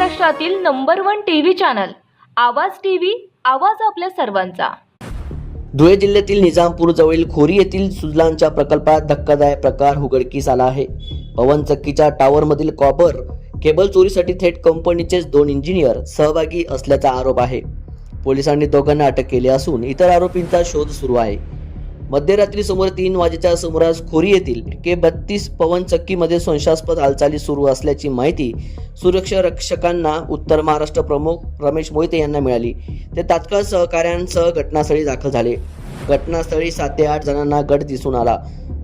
महाराष्ट्रातील number 1 TV channel आवाज TV, आवाज आपल्या सर्वांचा। धुळे जिल्ह्यातील निजामपूर जवळील खोरी येथील सुजलानच्या प्रकल्पात धक्कादायक प्रकार उघडकीस आला आहे। पवन चक्कीच्या टॉवरमधील कॉपर केबल चोरीसाठी थेट कंपनीचेच 2 इंजिनियर सहभागी असल्याचा आरोप आहे। पोलिसांनी दोघांना अटक केली असून इतर आरोपींचा शोध सुरू आहे। मध्यरात्री सुमारे 3 वाजेच्या सुमारास खोरी येथील K32 पवन चक्कीमध्ये संशयास्पद हालचाली सुरू असल्याची माहिती सुरक्षा रक्षकांना उत्तर महाराष्ट्र प्रमुख रमेश मोहिते यांना मिळाली। ते तात्काळ सहकाऱ्यांसह घटनास्थळी दाखल झाले। घटनास्थळी 7 ते 8 जणांना गट दिसून आला।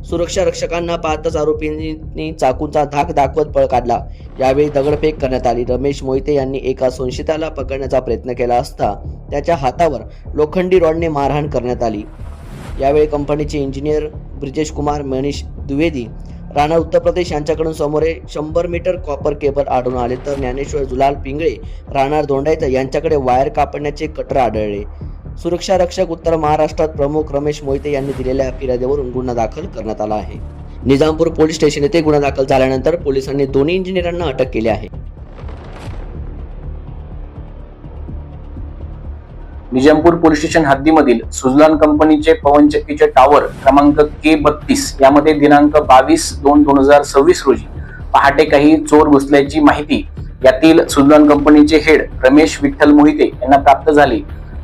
सुरक्षा रक्षकांना पाहताच आरोपींनी चाकूचा धाक दाखवत पळ काढला। यावेळी दगडफेक करण्यात आली। रमेश मोहिते यांनी एका संशयिताला पकडण्याचा प्रयत्न केला असता त्याच्या हातावर लोखंडी रॉडने मारहाण करण्यात आली। यावेळी कंपनीचे इंजिनियर ब्रिजेश कुमार मनीष द्विवेदी राणा उत्तर प्रदेश यांच्याकडून सुमारे 100 मीटर कॉपर केबल आढळून आले, तर ज्ञानेश्वर जुलाल पिंगळे राहणार दोंडाईत यांच्याकडे वायर कापण्याचे कटर आढळले। सुरक्षा रक्षक उत्तर महाराष्ट्रात प्रमुख रमेश मोहिते यांनी दिलेल्या फिर्यादीवरून गुन्हा दाखल करण्यात आला आहे। निजामपूर पोलीस स्टेशन येथे गुन्हा दाखल झाल्यानंतर पोलिसांनी दोन्ही इंजिनियरांना अटक केली आहे। निजामपूर पोलीस स्टेशन हद्दीमधील सुजलान कंपनीचे पवन चक्कीचे टॉवर क्रमांक K32 यामध्ये दिनांक 22/2/2026 रोजी पहाटे काही चोर घुसल्याची माहिती यातील सुजलान कंपनीचे हेड रमेश विठ्ठल मोहिते यांना प्राप्त झाली।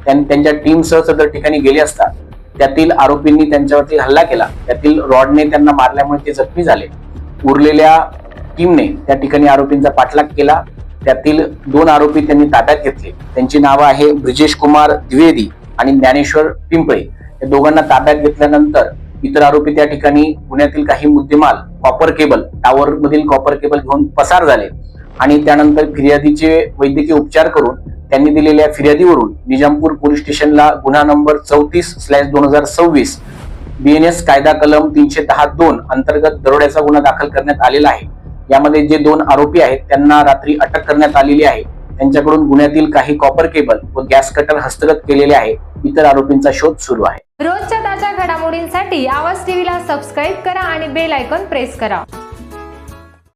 त्यांच्या टीमसह सदर ठिकाणी गेले असता त्यातील आरोपींनी त्यांच्यावरती हल्ला केला। त्यातील रॉडने त्यांना मारल्यामुळे ते जखमी झाले। उरलेल्या टीमने त्या ठिकाणी आरोपींचा पाठलाग केला। त्यातील 2 आरोपी त्यांनी ताब्यात घेतले। त्यांची नावे आहे ब्रिजेश कुमार द्विवेदी आणि ज्ञानेश्वर पिंपळे। या दोघांना ताब्यात घेतल्यानंतर इतर आरोपी त्या ठिकाणी गुन्ह्यातील काही मुद्देमाल कॉपर केबल टॉवर मधील कॉपर केबल घेऊन पसार झाले आणि त्यानंतर फिर्यादीचे वैद्यकीय उपचार करून त्यांनी दिलेल्या फिर्यादीवरून निजामपूर पोलीस स्टेशनला गुन्हा नंबर 34/2026 BNS कायदा कलम 310(2) अंतर्गत दरोड्याचा गुन्हा दाखल करण्यात आलेला आहे। यामध्ये जे 2 आरोपी आहेत त्यांना रात्री अटक करण्यात आलेली आहे। त्यांच्याकडून गुन्ह्यातील काही कॉपर केबल व गॅस कटर हस्तगत केलेले आहे। इतर आरोपींचा शोध सुरू आहे। रोजच्या ताज्या घडामोडींसाठी आवाज टीव्हीला सबस्क्राईब करा आणि बेल आयकॉन प्रेस करा।